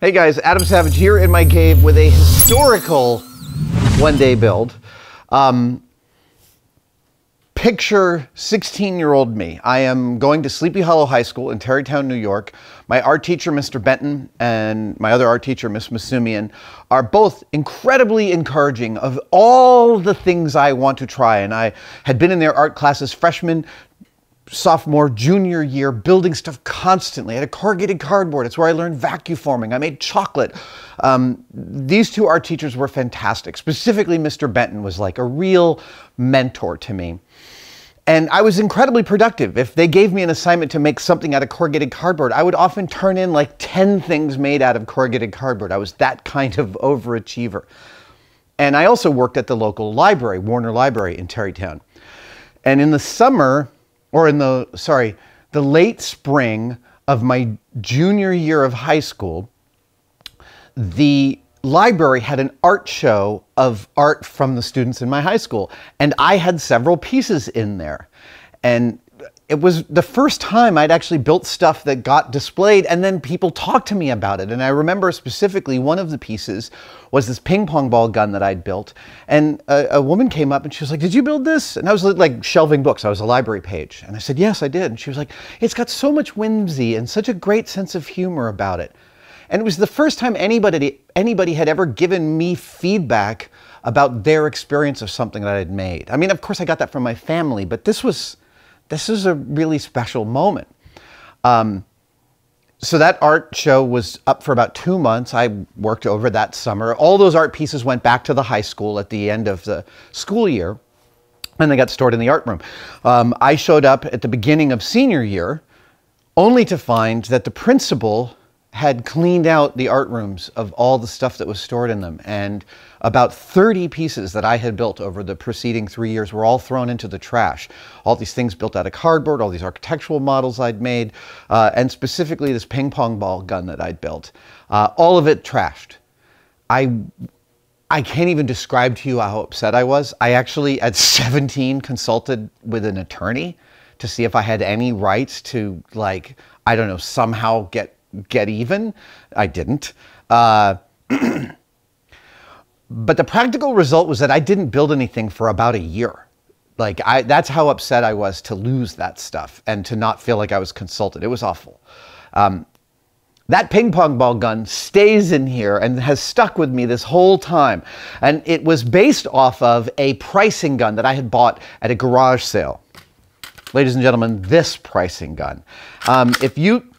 Hey guys, Adam Savage here in my cave with a historical one-day build. Picture 16-year-old me. I am going to Sleepy Hollow High School in Tarrytown, New York. My art teacher, Mr. Benton, and my other art teacher, Miss Masumian, are both incredibly encouraging of all the things I want to try. And I had been in their art classes freshman, sophomore, junior year, building stuff constantly. I had a corrugated cardboard. It's where I learned vacuum forming. I made chocolate. These two art teachers were fantastic. Specifically, Mr. Benton was like a real mentor to me. And I was incredibly productive. If they gave me an assignment to make something out of corrugated cardboard, I would often turn in like 10 things made out of corrugated cardboard. I was that kind of overachiever. And I also worked at the local library, Warner Library in Tarrytown. And in the summer, or in the late spring of my junior year of high school, the library had an art show of art from the students in my high school. And I had several pieces in there. And it was the first time I'd actually built stuff that got displayed and then people talked to me about it. And I remember specifically one of the pieces was this ping pong ball gun that I'd built. And a woman came up and she was like, "Did you build this?" And I was like shelving books. I was a library page. And I said, "Yes, I did." And she was like, "It's got so much whimsy and such a great sense of humor about it." And it was the first time anybody had ever given me feedback about their experience of something that I had made. I mean, of course I got that from my family, but this is a really special moment. So that art show was up for about 2 months. I worked over that summer. All those art pieces went back to the high school at the end of the school year, and they got stored in the art room. I showed up at the beginning of senior year, only to find that the principal had cleaned out the art rooms of all the stuff that was stored in them. And about 30 pieces that I had built over the preceding 3 years were all thrown into the trash. All these things built out of cardboard, all these architectural models I'd made, and specifically this ping pong ball gun that I'd built. All of it trashed. I can't even describe to you how upset I was. I actually, at 17, consulted with an attorney to see if I had any rights to, like, I don't know, somehow get even. I didn't. But the practical result was that I didn't build anything for about a year. Like, that's how upset I was to lose that stuff and to not feel like I was consulted. It was awful. That ping pong ball gun stays in here and has stuck with me this whole time. And it was based off of a pricing gun that I had bought at a garage sale. Ladies and gentlemen, this pricing gun.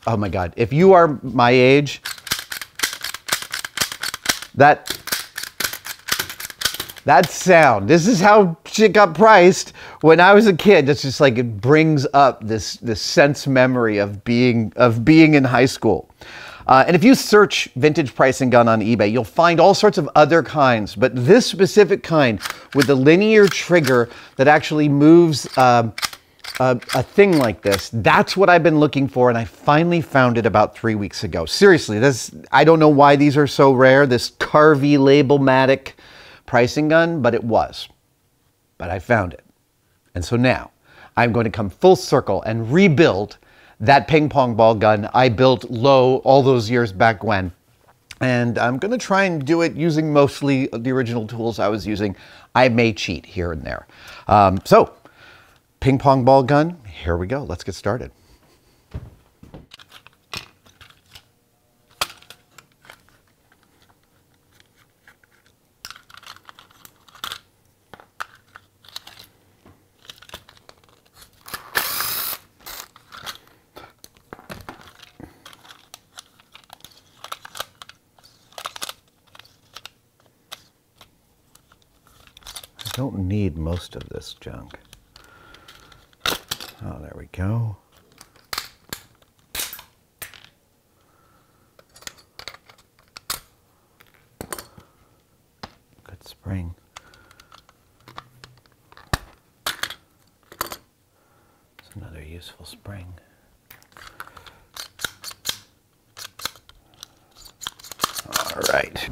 Oh my God, if you are my age, that sound, this is how shit got priced when I was a kid. It's just like, it brings up this sense memory of being in high school. And if you search vintage pricing gun on eBay, you'll find all sorts of other kinds, but this specific kind with the linear trigger that actually moves a thing like this, that's what I've been looking for, and I finally found it about 3 weeks ago. Seriously, I don't know why these are so rare, this Carvey Label-matic pricing gun, but it was. But I found it. And so now, I'm going to come full circle and rebuild that ping pong ball gun I built low all those years back when. And I'm going to try and do it using mostly the original tools I was using. I may cheat here and there. So, ping pong ball gun, here we go. Let's get started. I don't need most of this junk. Oh, there we go. Good spring. It's another useful spring. All right.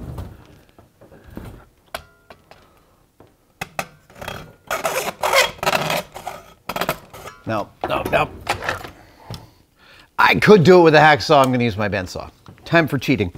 No. I could do it with a hacksaw. I'm going to use my bandsaw. Time for cheating.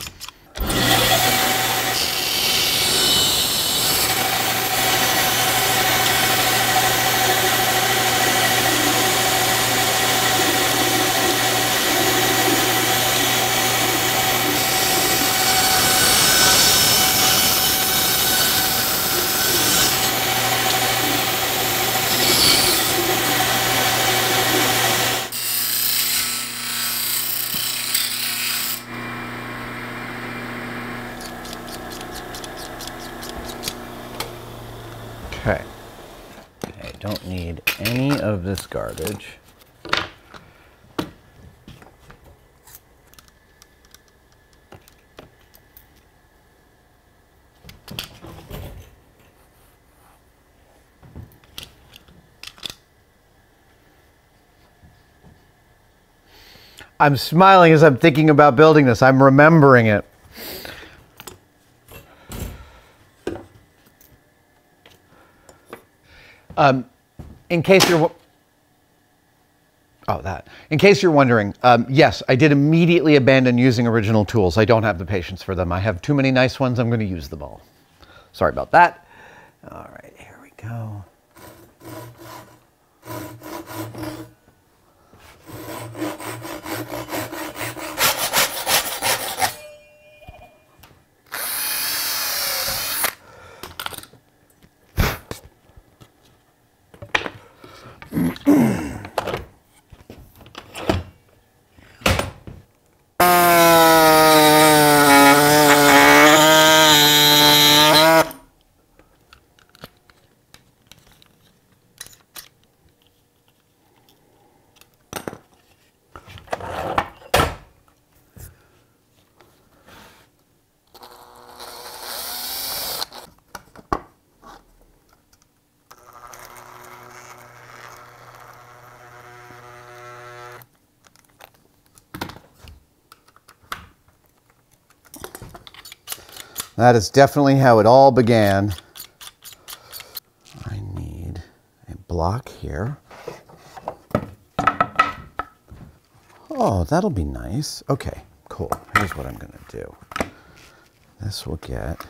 don't need any of this garbage. I'm smiling as I'm thinking about building this. I'm remembering it. In case you're wondering, yes, I did immediately abandon using original tools. I don't have the patience for them. I have too many nice ones. I'm going to use them all. Sorry about that. All right, here we go. That is definitely how it all began. I need a block here. Oh, that'll be nice. Okay, cool. Here's what I'm going to do. This will get...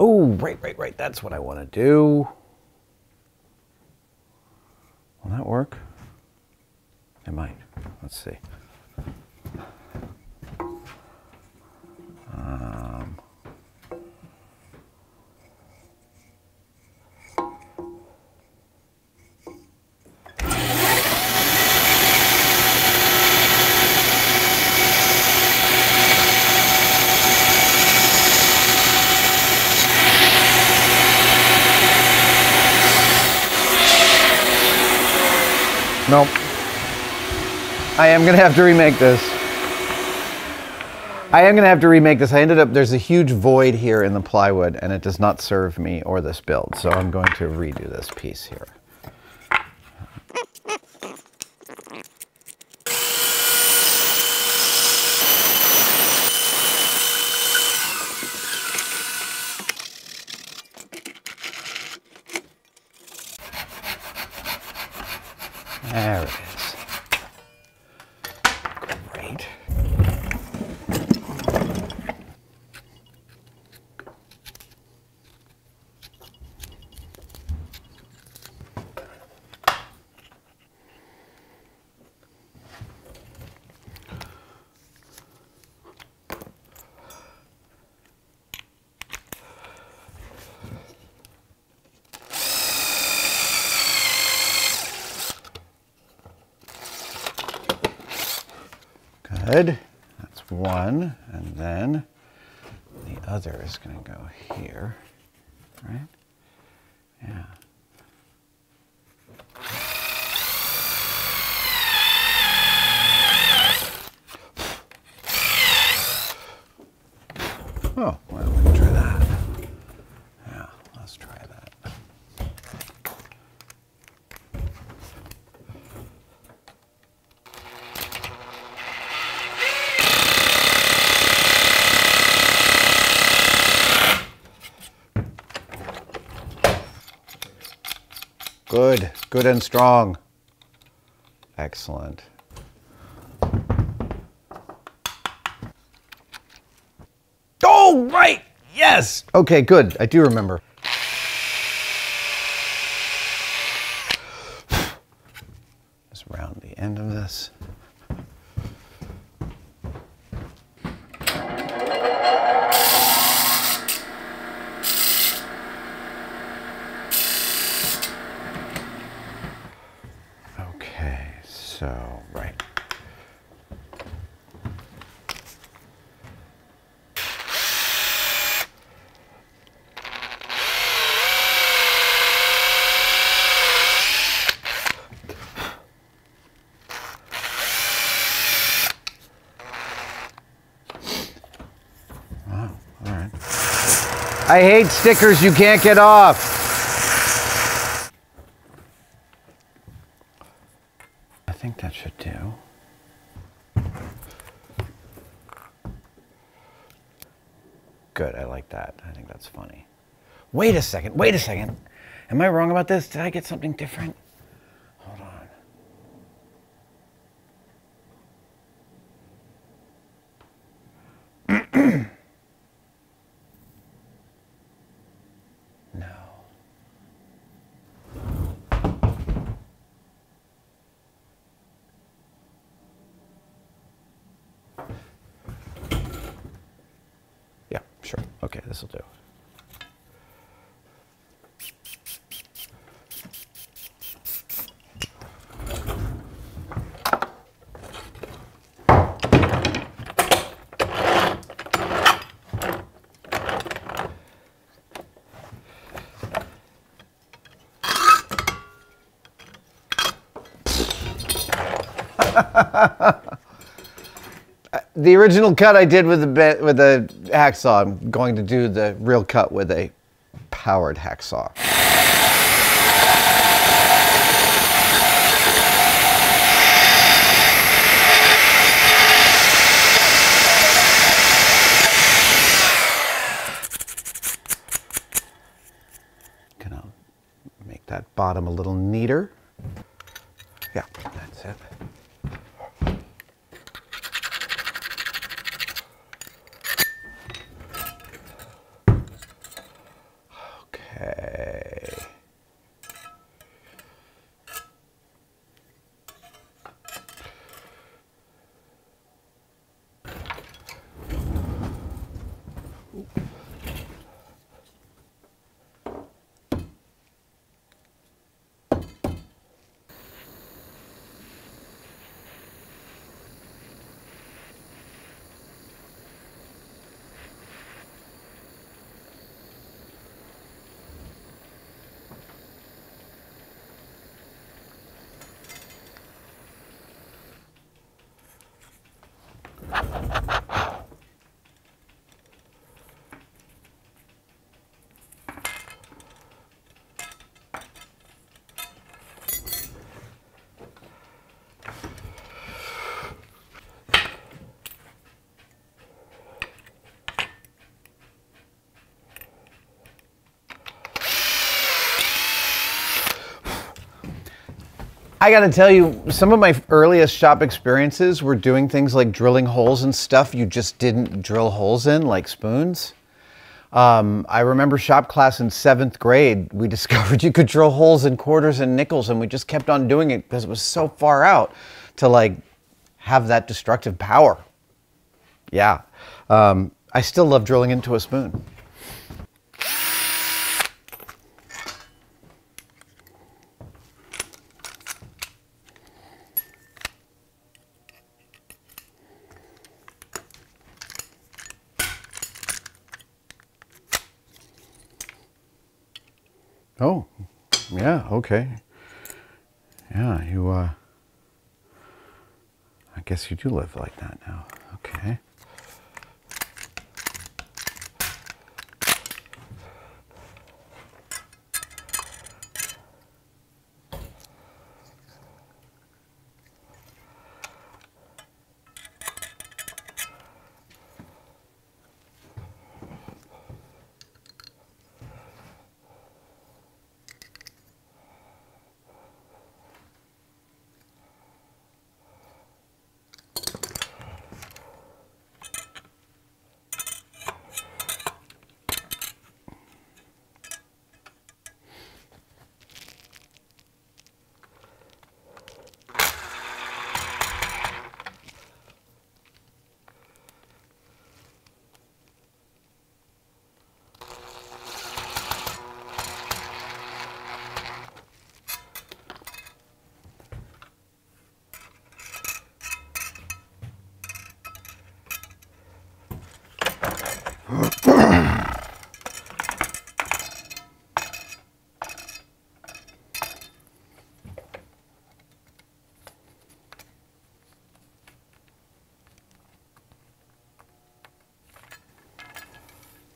Oh, right. That's what I want to do. Will that work? It might. Let's see. Nope. I am going to have to remake this. I ended up, there's a huge void here in the plywood and it does not serve me or this build. So I'm going to redo this piece here. There it is. Great. Good. That's one, and then the other is going to go here, right? Yeah. Oh, well, we can try that. Yeah, let's try that. Good, good and strong. Excellent. Oh, right, yes. Okay, good, I do remember. Just round the end of this. Okay, so, right. Wow, all right. I hate stickers you can't get off. I think that should do. Good, I like that. I think that's funny. Wait a second, wait a second. Am I wrong about this? Did I get something different? Hold on. No. Yeah, sure. Okay, this will do. The original cut I did with the hacksaw. I'm going to do the real cut with a powered hacksaw. Gonna make that bottom a little neater. Yeah, that's it. Okay. I gotta tell you, some of my earliest shop experiences were doing things like drilling holes in stuff you just didn't drill holes in, like spoons. I remember shop class in 7th grade, we discovered you could drill holes in quarters and nickels, and we just kept on doing it because it was so far out to like have that destructive power. Yeah, I still love drilling into a spoon. Oh, yeah, okay. Yeah, you, I guess you do live like that now. Okay.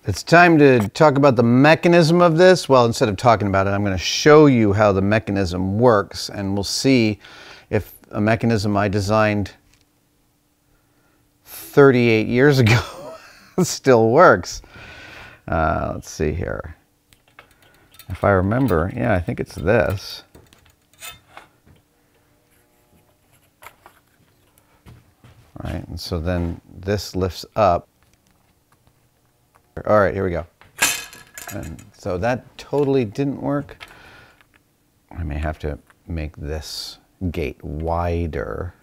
It's time to talk about the mechanism of this. Well, instead of talking about it, I'm going to show you how the mechanism works, and we'll see if a mechanism I designed 38 years ago still works. Let's see here. If I remember, yeah, I think it's this. Right, and so then this lifts up. All right, here we go. And so that totally didn't work. I may have to make this gate wider.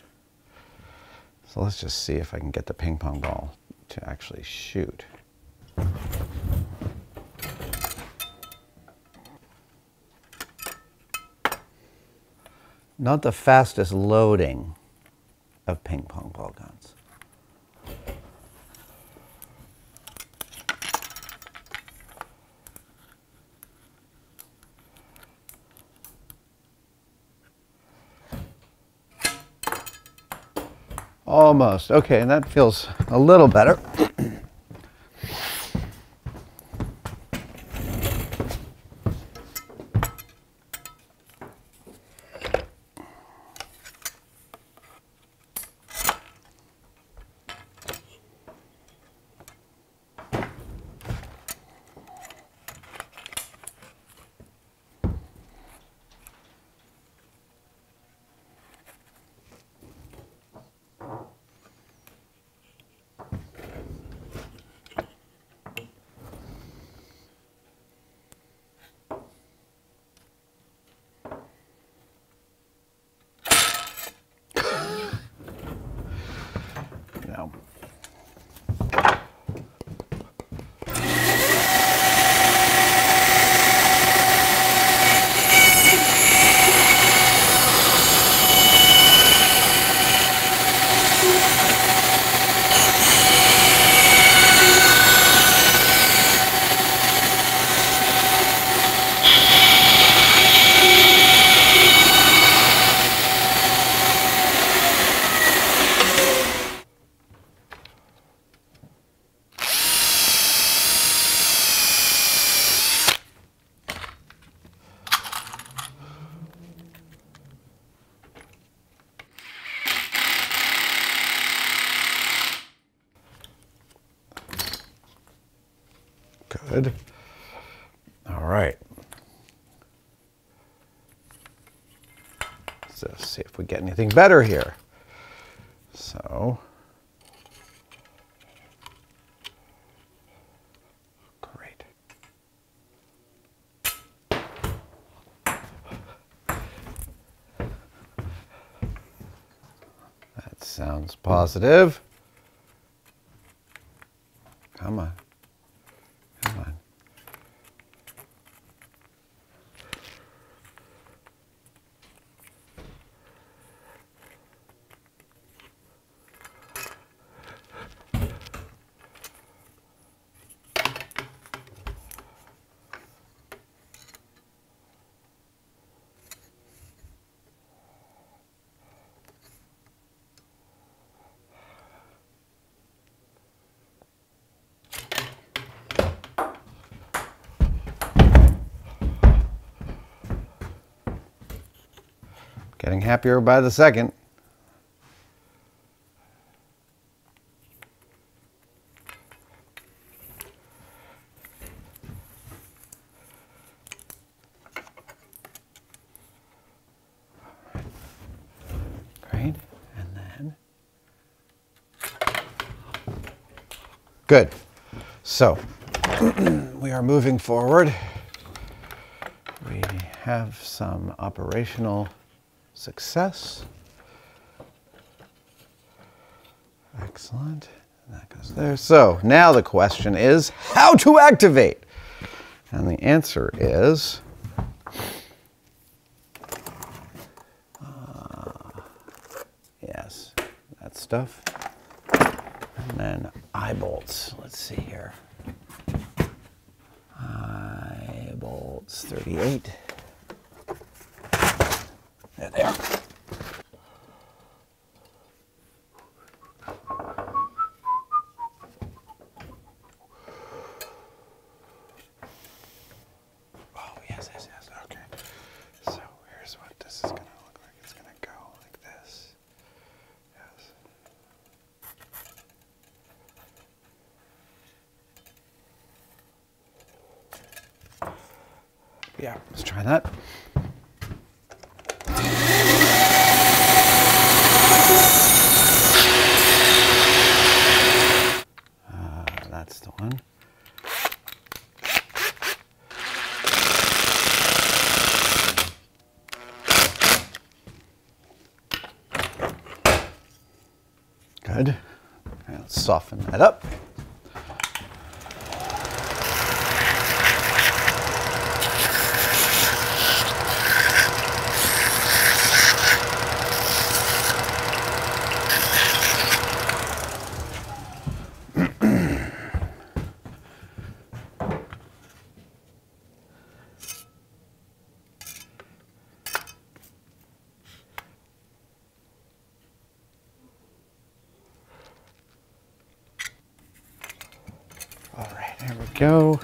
So let's just see if I can get the ping pong ball to actually shoot. Not the fastest loading of ping pong ball guns. Almost. Okay, and that feels a little better. No. Good. All right. So let's see if we get anything better here. So, great. That sounds positive. Come on. Come on. Getting happier by the second. Great. And then. Good. So, we are moving forward. We have some operational success. Excellent. And that goes there. So now the question is how to activate. And the answer is yes, that stuff. And then eye bolts. Let's see here. Eye bolts 38. There they are. Yeah, let's try that. That's the one. Good. Okay, let's soften that up. All right, there we go.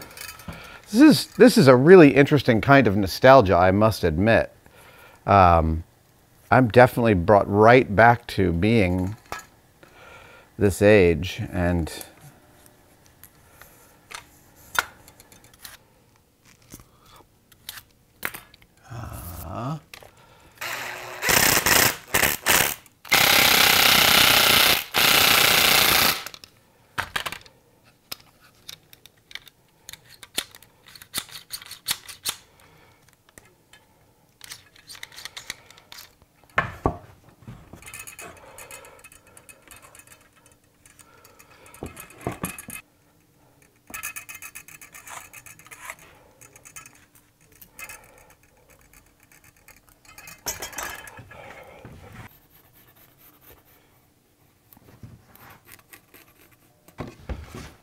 This is a really interesting kind of nostalgia, I must admit. I'm definitely brought right back to being this age, and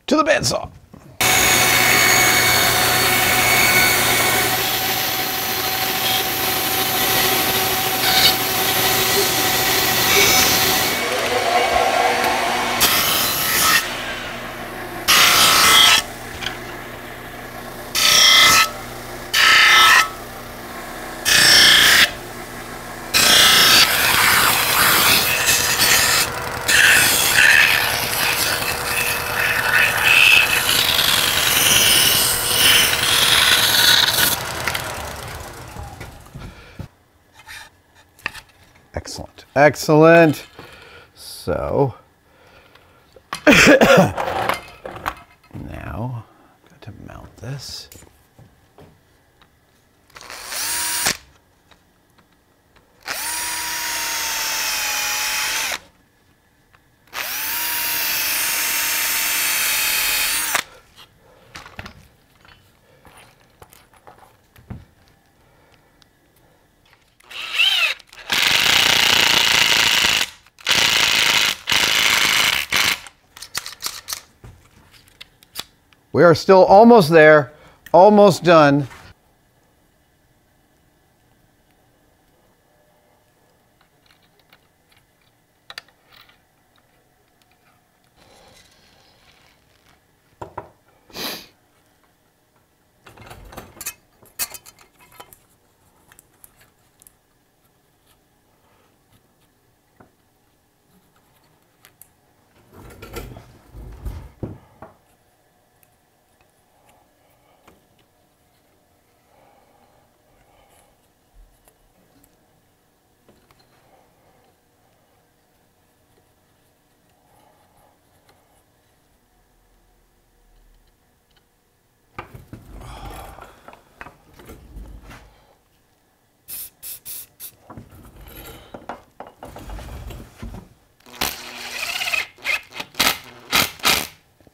to the bandsaw. Excellent, excellent. So now I've got to mount this. We are still almost there, almost done.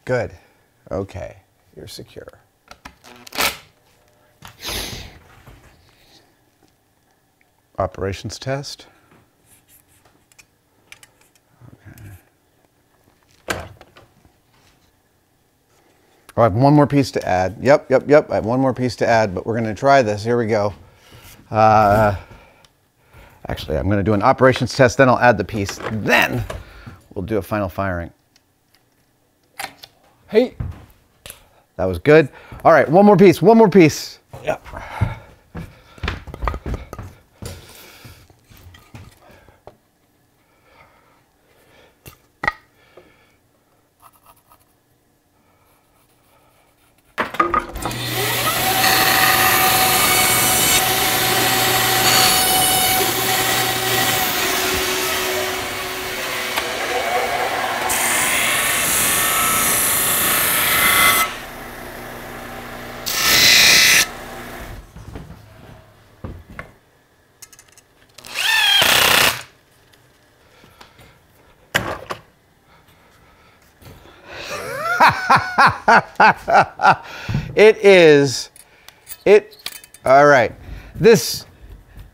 Good. Okay, you're secure. Operations test. Okay. Oh, I have one more piece to add. Yep. I have one more piece to add, but we're going to try this. Here we go. Actually, I'm going to do an operations test, then I'll add the piece. Then we'll do a final firing. Hey. That was good. All right, one more piece, one more piece. Yep. All right. This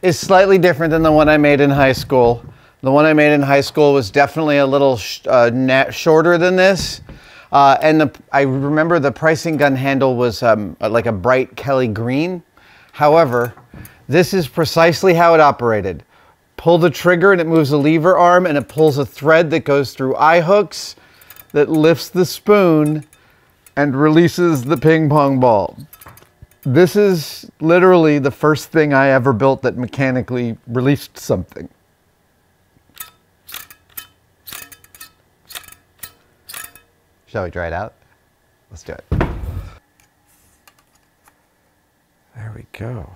is slightly different than the one I made in high school. The one I made in high school was definitely a little shorter than this. I remember the pricing gun handle was like a bright Kelly green. However, this is precisely how it operated. Pull the trigger and it moves a lever arm, and it pulls a thread that goes through eye hooks that lifts the spoon and releases the ping pong ball. This is literally the first thing I ever built that mechanically released something. Shall we try it out? Let's do it. There we go.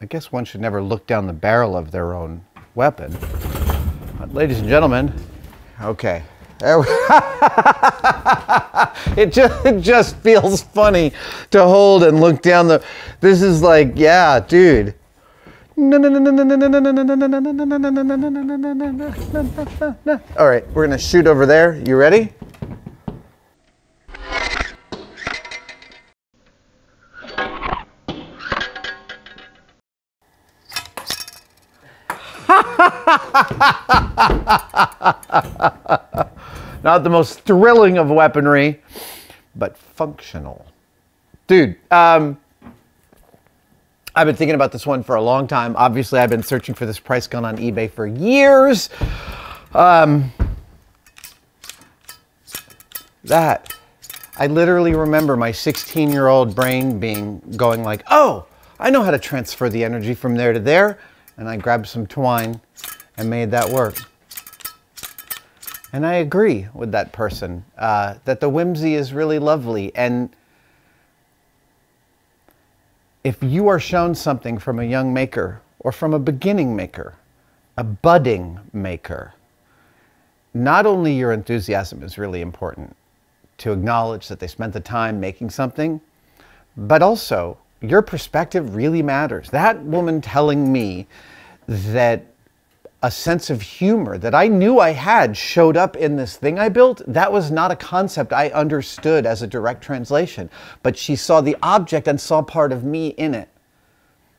I guess one should never look down the barrel of their own weapon. But ladies and gentlemen, okay. There we it just feels funny to hold and look down the. This is like, yeah, dude. All right, we're gonna shoot over there. You ready? Not the most thrilling of weaponry, but functional. Dude, I've been thinking about this one for a long time. Obviously, I've been searching for this price gun on eBay for years. I literally remember my 16-year-old brain going like, oh, I know how to transfer the energy from there to there. And I grabbed some twine and made that work. And I agree with that person, that the whimsy is really lovely. And if you are shown something from a young maker or from a beginning maker, a budding maker, not only your enthusiasm is really important to acknowledge that they spent the time making something, but also your perspective really matters. That woman telling me that a sense of humor that I knew I had showed up in this thing I built, that was not a concept I understood as a direct translation, but she saw the object and saw part of me in it.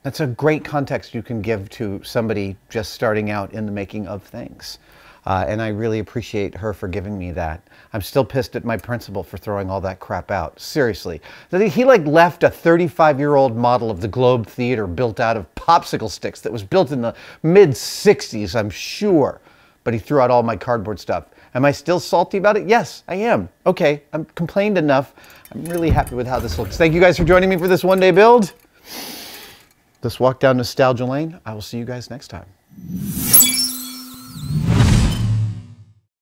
That's a great context you can give to somebody just starting out in the making of things. And I really appreciate her for giving me that. I'm still pissed at my principal for throwing all that crap out. Seriously. He like left a 35-year-old model of the Globe Theater built out of popsicle sticks that was built in the mid-60s, I'm sure. But he threw out all my cardboard stuff. Am I still salty about it? Yes, I am. Okay, I'm complained enough. I'm really happy with how this looks. Thank you guys for joining me for this one-day build. This walk down nostalgia lane. I will see you guys next time.